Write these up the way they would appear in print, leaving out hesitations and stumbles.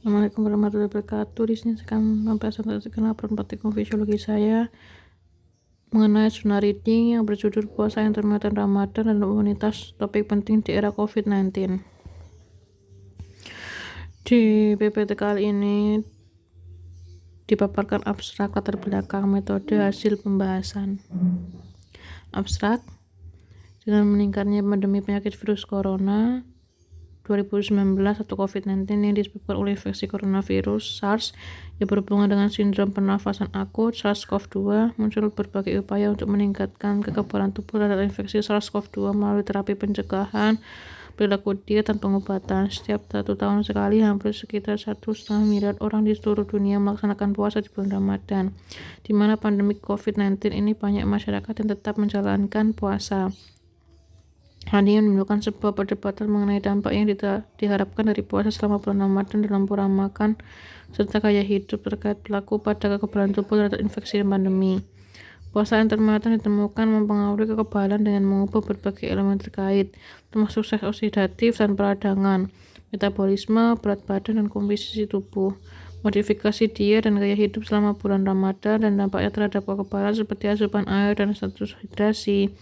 Assalamualaikum warahmatullahi wabarakatuh. Di sini saya akan mempresentasikan laporan praktikum fisiologi saya mengenai zona reading yang berjudul puasa intermittent Ramadan dan imunitas, topik penting di era COVID-19. Di PPT kali ini dipaparkan abstrak latar belakang metode hasil pembahasan. Abstrak, dengan meningkatnya pandemi penyakit virus corona 2019 atau COVID-19 yang disebabkan oleh infeksi coronavirus SARS yang berhubungan dengan sindrom pernafasan akut SARS-CoV-2, muncul berbagai upaya untuk meningkatkan kekebalan tubuh terhadap infeksi SARS-CoV-2 melalui terapi pencegahan, perilaku diet, dan pengobatan. Setiap 1 tahun sekali, hampir sekitar 1,5 miliar orang di seluruh dunia melaksanakan puasa di bulan Ramadan, di mana pandemi COVID-19 ini banyak masyarakat yang tetap menjalankan puasa. Hal ini menimbulkan sebuah perdebatan mengenai dampak yang diharapkan dari puasa selama bulan Ramadan dalam pola makan serta gaya hidup terkait pelaku pada kekebalan tubuh terhadap infeksi dan pandemi. Puasa intermittent ditemukan mempengaruhi kekebalan dengan mengubah berbagai elemen terkait, termasuk stres oksidatif dan peradangan, metabolisme, berat badan, dan komposisi tubuh. Modifikasi diet dan gaya hidup selama bulan Ramadan dan dampaknya terhadap kekebalan seperti asupan air dan status hidrasi,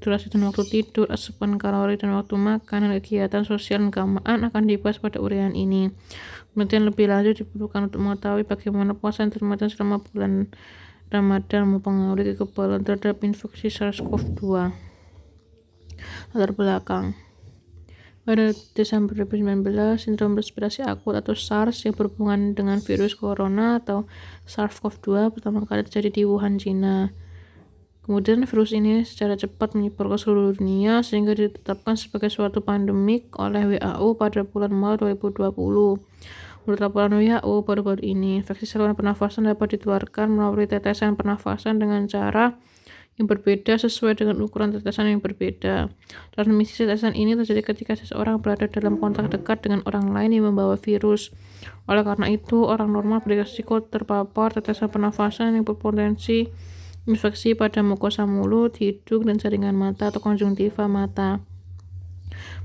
durasi dan waktu tidur, asupan kalori dan waktu makan, dan kegiatan sosial dan keagamaan akan dibahas pada uraian ini. Penelitian lebih lanjut diperlukan untuk mengetahui bagaimana puasa intermittent selama bulan Ramadan mempengaruhi kekebalan terhadap infeksi SARS-CoV-2. Latar belakang. Pada Desember 2019, sindrom respirasi akut atau SARS yang berhubungan dengan virus corona atau SARS-CoV-2 pertama kali terjadi di Wuhan, China. Kemudian virus ini secara cepat menyebar ke seluruh dunia sehingga ditetapkan sebagai suatu pandemik oleh WHO pada bulan Maret 2020. Menurut laporan WHO baru-baru ini, infeksi saluran pernafasan dapat ditularkan melalui tetesan pernafasan dengan cara yang berbeda sesuai dengan ukuran tetesan yang berbeda. Transmisi tetesan ini terjadi ketika seseorang berada dalam kontak dekat dengan orang lain yang membawa virus. Oleh karena itu, orang normal berisiko terpapar tetesan pernafasan yang berpotensi infeksi pada mukosa mulut, hidung, dan jaringan mata atau konjungtiva mata.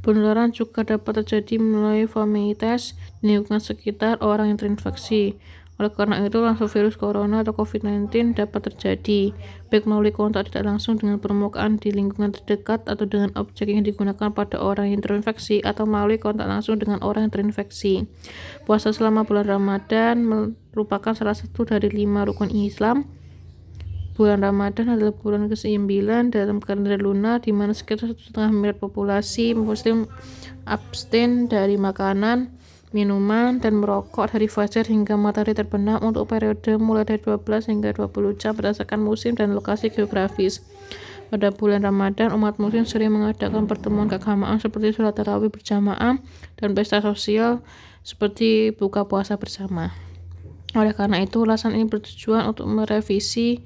Penularan juga dapat terjadi melalui fomites di lingkungan sekitar orang yang terinfeksi. Oleh karena itu, langsung virus corona atau COVID-19 dapat terjadi, baik melalui kontak tidak langsung dengan permukaan di lingkungan terdekat atau dengan objek yang digunakan pada orang yang terinfeksi, atau melalui kontak langsung dengan orang yang terinfeksi. Puasa selama bulan Ramadan merupakan salah satu dari 5 rukun Islam. Bulan Ramadan adalah bulan ke-9 dalam kalender lunar, di mana sekitar 1,5 miliar populasi Muslim abstain dari makanan, minuman, dan merokok dari fajar hingga matahari terbenam untuk periode mulai dari 12 hingga 20 jam berdasarkan musim dan lokasi geografis. Pada bulan Ramadan, umat muslim sering mengadakan pertemuan keagamaan seperti sholat tarawih berjamaah dan pesta sosial seperti buka puasa bersama. Oleh karena itu, ulasan ini bertujuan untuk merevisi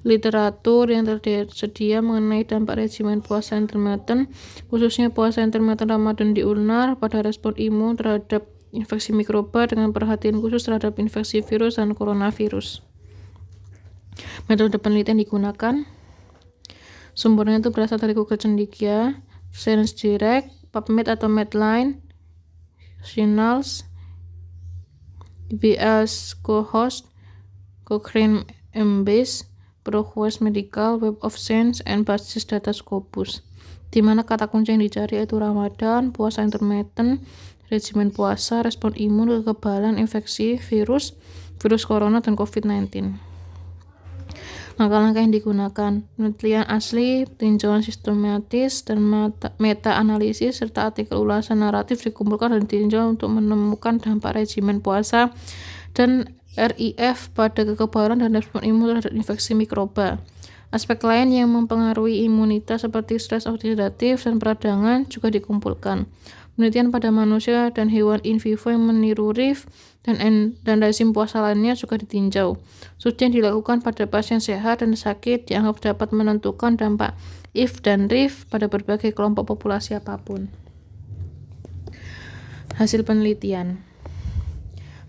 literatur yang tersedia mengenai dampak regimen puasa intermittent, khususnya puasa intermittent Ramadan di UNAR pada respon imun terhadap infeksi mikroba dengan perhatian khusus terhadap infeksi virus dan coronavirus. Metode penelitian digunakan. Sumbernya itu berasal dari Google Cendekia, Science Direct, PubMed atau Medline, Signals, IBS Co-host, Cochrane Embase, ProQuest Medical, Web of Science, and basis data Scopus. Di mana kata kunci yang dicari yaitu Ramadan, puasa intermittent, regimen puasa, respon imun, kekebalan infeksi virus corona, dan COVID-19. Langkah-langkah yang digunakan: penelitian asli, tinjauan sistematis, dan meta-analisis, serta artikel ulasan naratif dikumpulkan dan ditinjau untuk menemukan dampak regimen puasa dan RIF pada kekebalan dan respon imun terhadap infeksi mikroba. Aspek lain yang mempengaruhi imunitas seperti stres oksidatif dan peradangan juga dikumpulkan. Penelitian pada manusia dan hewan in vivo yang meniru RIF dan rezim puasa lainnya juga ditinjau. Studi yang dilakukan pada pasien sehat dan sakit dianggap dapat menentukan dampak IF dan RIF pada berbagai kelompok populasi apapun. Hasil penelitian.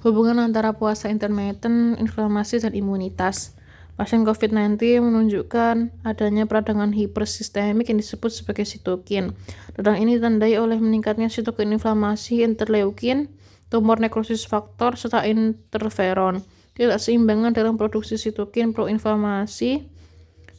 Hubungan antara puasa intermittent, inflamasi, dan imunitas. Pasien COVID-19 menunjukkan adanya peradangan hipersistemik yang disebut sebagai sitokin. Radang ini ditandai oleh meningkatnya sitokin inflamasi interleukin tumor nekrosis faktor, serta interferon. Ketidakseimbangan dalam produksi sitokin proinflamasi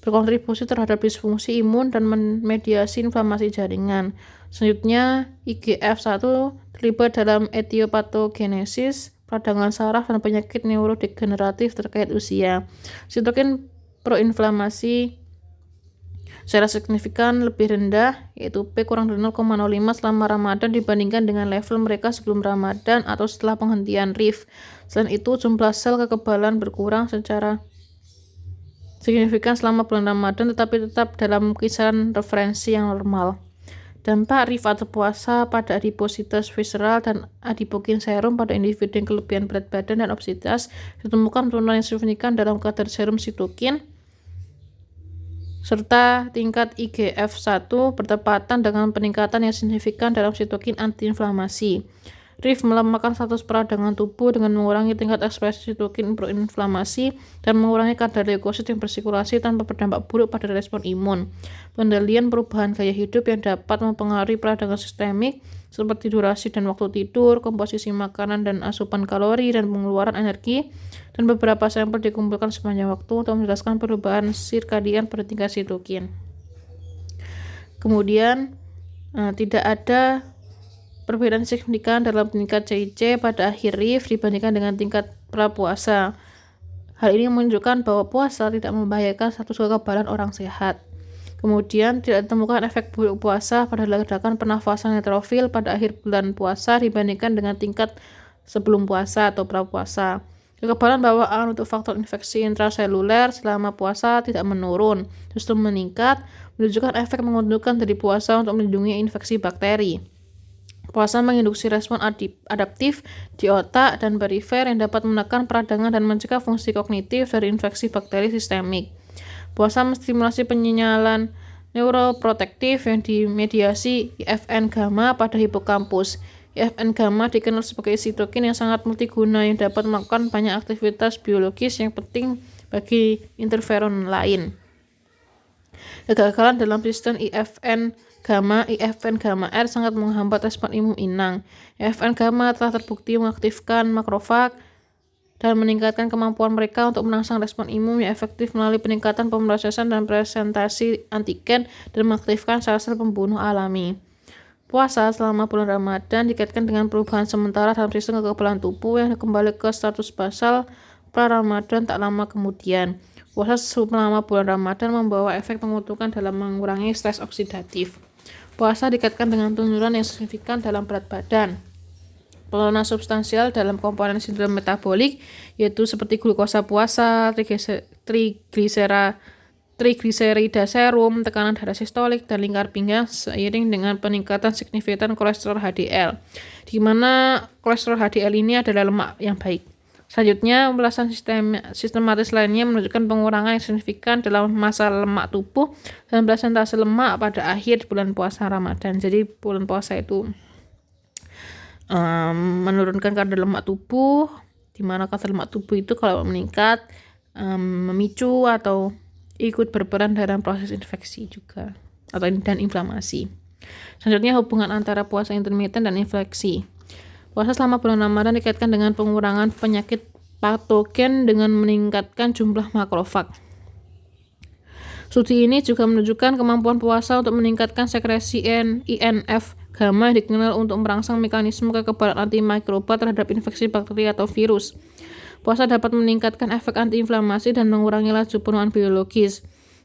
berkontribusi terhadap disfungsi imun dan memediasi inflamasi jaringan. Selanjutnya, IGF-1 terlibat dalam etiopatogenesis, peradangan saraf, dan penyakit neurodegeneratif terkait usia. Sitokin proinflamasi secara signifikan lebih rendah, yaitu P kurang dari 0,05 selama Ramadan dibandingkan dengan level mereka sebelum Ramadan atau setelah penghentian RIF. Selain itu, jumlah sel kekebalan berkurang secara signifikan selama bulan Ramadan, tetapi tetap dalam kisaran referensi yang normal. Dampak RIF atau puasa pada adipositas visceral dan adipokin serum pada individu yang kelebihan berat badan dan obesitas ditemukan penurunan yang signifikan dalam kadar serum sitokin serta tingkat IGF-1 bertepatan dengan peningkatan yang signifikan dalam sitokin antiinflamasi. RIF melemahkan status peradangan tubuh dengan mengurangi tingkat ekspresi sitokin proinflamasi dan mengurangi kadar leukosit yang bersirkulasi tanpa berdampak buruk pada respon imun. Pengendalian perubahan gaya hidup yang dapat mempengaruhi peradangan sistemik seperti durasi dan waktu tidur, komposisi makanan dan asupan kalori, dan pengeluaran energi, dan beberapa sampel dikumpulkan sepanjang waktu untuk menjelaskan perubahan sirkadian pada tingkat sitokin. Kemudian, tidak ada perbedaan signifikan dalam tingkat CIC pada akhir RIF dibandingkan dengan tingkat prapuasa. Hal ini menunjukkan bahwa puasa tidak membahayakan status kekebalan orang sehat. Kemudian, tidak ditemukan efek buruk puasa pada ledakan pernafasan neutrofil pada akhir bulan puasa dibandingkan dengan tingkat sebelum puasa atau prapuasa. Kekebalan bawaan untuk faktor infeksi intraseluler selama puasa tidak menurun, justru meningkat, menunjukkan efek menguntungkan dari puasa untuk melindungi infeksi bakteri. Puasa menginduksi respon adaptif di otak dan perifer yang dapat menekan peradangan dan mencegah fungsi kognitif dari infeksi bakteri sistemik. Puasa menstimulasi penyenyalan neuroprotektif yang dimediasi IFN gamma pada hipokampus. IFN gamma dikenal sebagai sitokin yang sangat multiguna yang dapat melakukan banyak aktivitas biologis yang penting bagi interferon lain. Kegagalan dalam sistem IFN gamma R sangat menghambat respon imun inang. IFN gamma telah terbukti mengaktifkan makrofag dan meningkatkan kemampuan mereka untuk merangsang respon imun yang efektif melalui peningkatan pemrosesan dan presentasi antigen dan mengaktifkan sel-sel pembunuh alami. Puasa selama bulan Ramadan dikaitkan dengan perubahan sementara dalam sistem kekebalan tubuh yang kembali ke status basal pra-Ramadan tak lama kemudian. Puasa selama bulan Ramadan membawa efek menguntungkan dalam mengurangi stres oksidatif. Puasa dikaitkan dengan penurunan yang signifikan dalam berat badan. Penurunan substansial dalam komponen sindrom metabolik, yaitu seperti glukosa puasa, trigliserida serum, tekanan darah sistolik, dan lingkar pinggang seiring dengan peningkatan signifikan kolesterol HDL, di mana kolesterol HDL ini adalah lemak yang baik. Selanjutnya, ulasan sistematis lainnya menunjukkan pengurangan yang signifikan dalam massa lemak tubuh dan presentase lemak pada akhir bulan puasa Ramadan. Jadi bulan puasa itu menurunkan kadar lemak tubuh, di mana kadar lemak tubuh itu kalau meningkat memicu atau ikut berperan dalam proses infeksi juga dan inflamasi. Selanjutnya, hubungan antara puasa intermiten dan infeksi. Puasa selama bulan Ramadan dikaitkan dengan pengurangan penyakit patogen dengan meningkatkan jumlah makrofag. Studi ini juga menunjukkan kemampuan puasa untuk meningkatkan sekresi INF gamma yang dikenal untuk merangsang mekanisme kekebalan antimikroba terhadap infeksi bakteri atau virus. Puasa dapat meningkatkan efek antiinflamasi dan mengurangi laju penuaan biologis.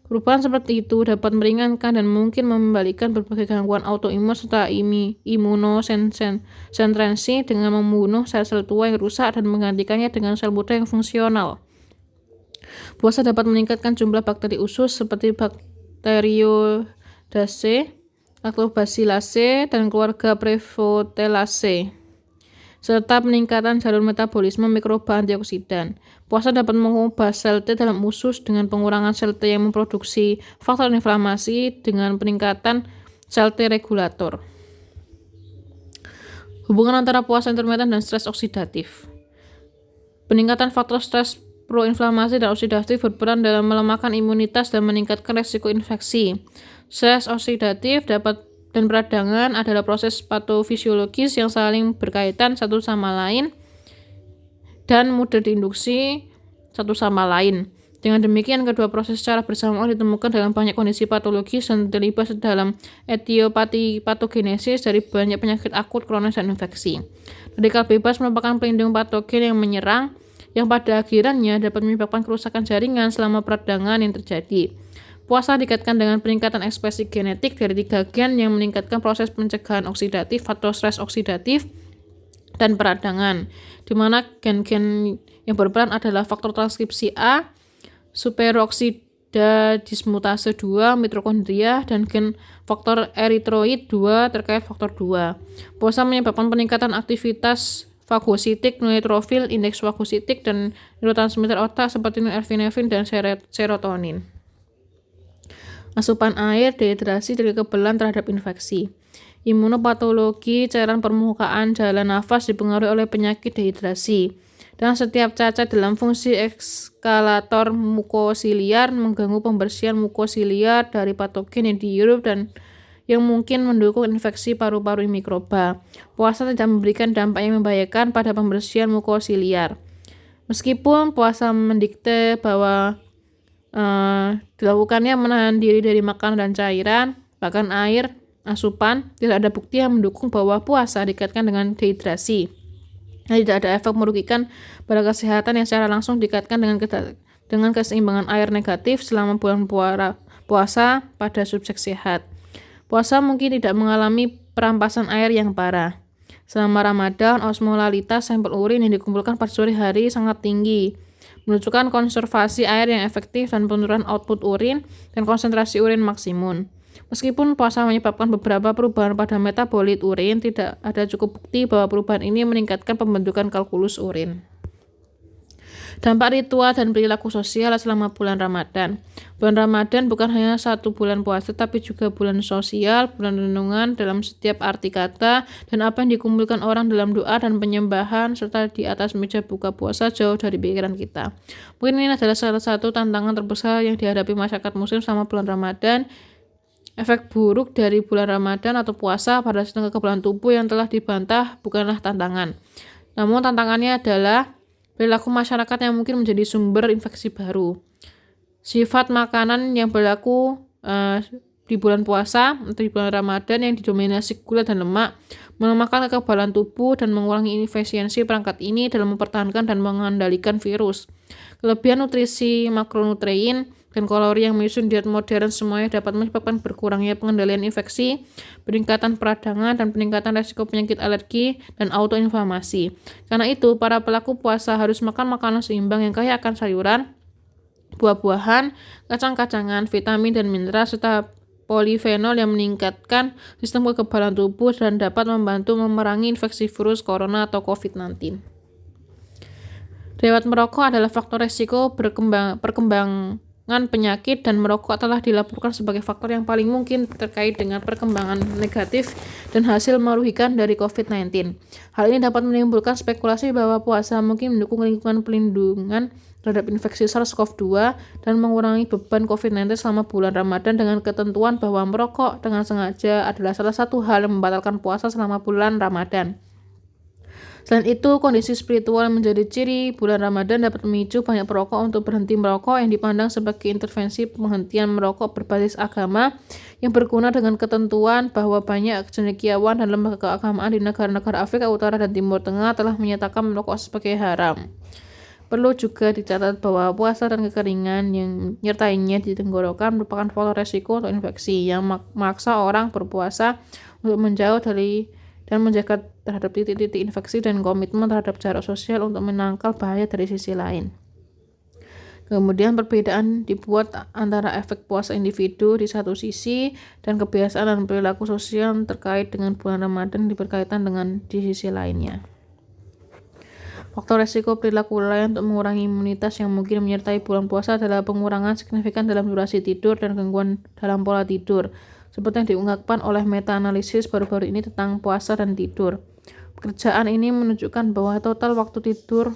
Perubahan seperti itu dapat meringankan dan mungkin membalikan berbagai gangguan autoimun serta imunosentrensi dengan membunuh sel-sel tua yang rusak dan menggantikannya dengan sel muda yang fungsional. Puasa dapat meningkatkan jumlah bakteri usus seperti Bacteroideaceae, Lactobacillus dan keluarga Prevotellacea, serta peningkatan jalur metabolisme mikroba antioksidan. Puasa dapat mengubah sel T dalam usus dengan pengurangan sel T yang memproduksi faktor inflamasi dengan peningkatan sel T regulator. Hubungan antara puasa intermiten dan stres oksidatif. Peningkatan faktor stres proinflamasi dan oksidatif berperan dalam melemahkan imunitas dan meningkatkan resiko infeksi. Stres oksidatif dapat dan peradangan adalah proses patofisiologis yang saling berkaitan satu sama lain dan mudah diinduksi satu sama lain. Dengan demikian, kedua proses secara bersamaan ditemukan dalam banyak kondisi patologis dan terlibat dalam etiopati patogenesis dari banyak penyakit akut, kronis, dan infeksi. Radikal bebas merupakan pelindung patogen yang menyerang, yang pada akhirannya dapat menyebabkan kerusakan jaringan selama peradangan yang terjadi. Puasa dikaitkan dengan peningkatan ekspresi genetik dari 3 gen yang meningkatkan proses pencegahan oksidatif atau stres oksidatif dan peradangan, di mana gen-gen yang berperan adalah faktor transkripsi A, superoksida dismutase 2 mitokondria, dan gen faktor eritroid 2 terkait faktor 2. Puasa menyebabkan peningkatan aktivitas fagositik, neutrofil, indeks fagositik, dan neurotransmitter otak seperti norepinefrin dan serotonin. Asupan air, dehidrasi, dan kekebalan terhadap infeksi. Imunopatologi cairan permukaan jalan nafas dipengaruhi oleh penyakit dehidrasi. Dan setiap cacat dalam fungsi ekskalator mukosiliar mengganggu pembersihan mukosiliar dari patogen yang dihirup dan yang mungkin mendukung infeksi paru-paru mikroba. Puasa tidak memberikan dampak yang membahayakan pada pembersihan mukosiliar. Meskipun puasa mendikte bahwa dilakukannya menahan diri dari makanan dan cairan, bahkan air, asupan, tidak ada bukti yang mendukung bahwa puasa dikaitkan dengan dehidrasi. Tidak ada efek merugikan pada kesehatan yang secara langsung dikaitkan dengan keseimbangan air negatif selama bulan puasa pada subjek sehat. Puasa mungkin tidak mengalami perampasan air yang parah. Selama Ramadan, osmolalitas sampel urin yang dikumpulkan pada sore hari sangat tinggi, menunjukkan konservasi air yang efektif dan penurunan output urin dan konsentrasi urin maksimum. Meskipun puasa menyebabkan beberapa perubahan pada metabolit urin, tidak ada cukup bukti bahwa perubahan ini meningkatkan pembentukan kalkulus urin. Dampak ritual dan perilaku sosial selama bulan Ramadan. Bulan Ramadan bukan hanya satu bulan puasa, tapi juga bulan sosial, bulan renungan dalam setiap arti kata, dan apa yang dikumpulkan orang dalam doa dan penyembahan, serta di atas meja buka puasa jauh dari pikiran kita. Mungkin ini adalah salah satu tantangan terbesar yang dihadapi masyarakat muslim selama bulan Ramadan. Efek buruk dari bulan Ramadan atau puasa pada sistem kekebalan tubuh yang telah dibantah bukanlah tantangan. Namun tantangannya adalah perilaku masyarakat yang mungkin menjadi sumber infeksi baru. Sifat makanan yang berlaku di bulan puasa atau di bulan Ramadan yang didominasi gula dan lemak melemahkan kekebalan tubuh dan mengurangi efisiensi perangkat ini dalam mempertahankan dan mengendalikan virus. Kelebihan nutrisi makronutrien dan kalori yang menyusun diet modern semuanya dapat menyebabkan berkurangnya pengendalian infeksi, peningkatan peradangan, dan peningkatan resiko penyakit alergi dan autoinflamasi. Karena itu, para pelaku puasa harus makan makanan seimbang yang kaya akan sayuran, buah-buahan, kacang-kacangan, vitamin dan mineral, serta polifenol yang meningkatkan sistem kekebalan tubuh dan dapat membantu memerangi infeksi virus corona atau COVID-19. Riwayat merokok adalah faktor resiko perkembangan penyakit, dan merokok telah dilaporkan sebagai faktor yang paling mungkin terkait dengan perkembangan negatif dan hasil merugikan dari COVID-19. Hal ini dapat menimbulkan spekulasi bahwa puasa mungkin mendukung lingkungan pelindungan terhadap infeksi SARS-CoV-2 dan mengurangi beban COVID-19 selama bulan Ramadan dengan ketentuan bahwa merokok dengan sengaja adalah salah satu hal yang membatalkan puasa selama bulan Ramadan. Selain itu, kondisi spiritual menjadi ciri bulan Ramadan dapat memicu banyak perokok untuk berhenti merokok yang dipandang sebagai intervensi penghentian merokok berbasis agama yang berguna dengan ketentuan bahwa banyak cendekiawan dan lembaga keagamaan di negara-negara Afrika Utara dan Timur Tengah telah menyatakan merokok sebagai haram. Perlu juga dicatat bahwa puasa dan kekeringan yang menyertainya di tenggorokan merupakan faktor resiko untuk infeksi yang memaksa orang berpuasa untuk menjauh dari dan menjaga terhadap titik-titik infeksi dan komitmen terhadap jarak sosial untuk menangkal bahaya dari sisi lain. Kemudian perbedaan dibuat antara efek puasa individu di satu sisi dan kebiasaan dan perilaku sosial terkait dengan bulan Ramadan berkaitan dengan di sisi lainnya. Faktor resiko perilaku lain untuk mengurangi imunitas yang mungkin menyertai bulan puasa adalah pengurangan signifikan dalam durasi tidur dan gangguan dalam pola tidur, seperti yang diungkapkan oleh meta-analisis baru-baru ini tentang puasa dan tidur. Pekerjaan ini menunjukkan bahwa total waktu tidur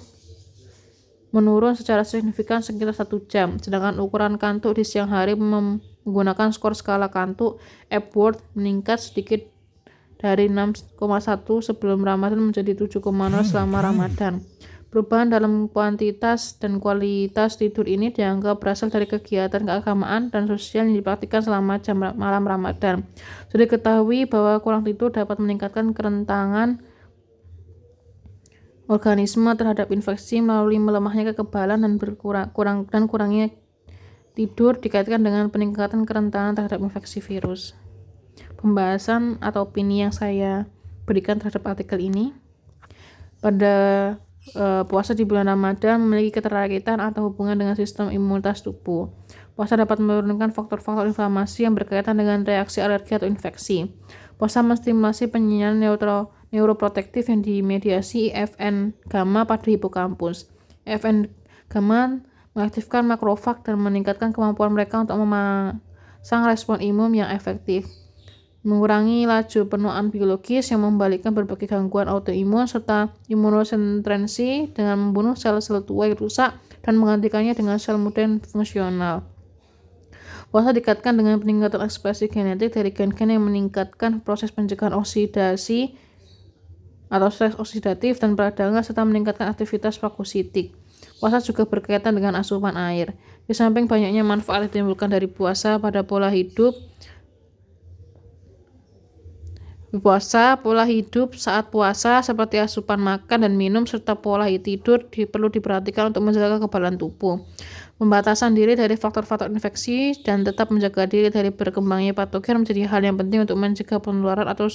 menurun secara signifikan sekitar 1 jam, sedangkan ukuran kantuk di siang hari menggunakan skor skala kantuk Epworth meningkat sedikit dari 6,1 sebelum Ramadan menjadi 7,0 selama Ramadan. Perubahan dalam kuantitas dan kualitas tidur ini dianggap berasal dari kegiatan keagamaan dan sosial yang dipraktikkan selama jam malam Ramadan. Sudah diketahui bahwa kurang tidur dapat meningkatkan kerentanan organisme terhadap infeksi melalui melemahnya kekebalan dan kurangnya tidur dikaitkan dengan peningkatan kerentanan terhadap infeksi virus. Pembahasan atau opini yang saya berikan terhadap artikel ini, pada puasa di bulan Ramadan memiliki keterkaitan atau hubungan dengan sistem imunitas tubuh. Puasa dapat menurunkan faktor-faktor inflamasi yang berkaitan dengan reaksi alergi atau infeksi. Puasa menstimulasi penyinaran neuroprotektif yang dimediasi IFN gamma pada hipokampus. IFN gamma mengaktifkan makrofag dan meningkatkan kemampuan mereka untuk memasang respon imun yang efektif, mengurangi laju penuaan biologis yang membalikkan berbagai gangguan autoimun, serta imunosuprensi dengan membunuh sel-sel tua yang rusak dan menggantikannya dengan sel muda yang fungsional. Puasa dikaitkan dengan peningkatan ekspresi genetik dari gen-gen yang meningkatkan proses pencegahan oksidasi atau stres oksidatif dan peradangan serta meningkatkan aktivitas fagositik. Puasa juga berkaitan dengan asupan air. Di samping banyaknya manfaat yang ditimbulkan dari puasa pada pola hidup saat puasa seperti asupan makan dan minum serta pola tidur perlu diperhatikan untuk menjaga kekebalan tubuh, pembatasan diri dari faktor-faktor infeksi, dan tetap menjaga diri dari berkembangnya patogen menjadi hal yang penting untuk mencegah penularan atau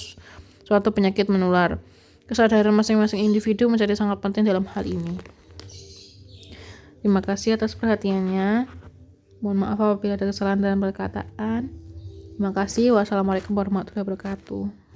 suatu penyakit menular. Kesadaran masing-masing individu menjadi sangat penting dalam hal ini. Terima kasih atas perhatiannya. Mohon maaf apabila ada kesalahan dalam perkataan. Terima kasih. Wassalamualaikum warahmatullahi wabarakatuh.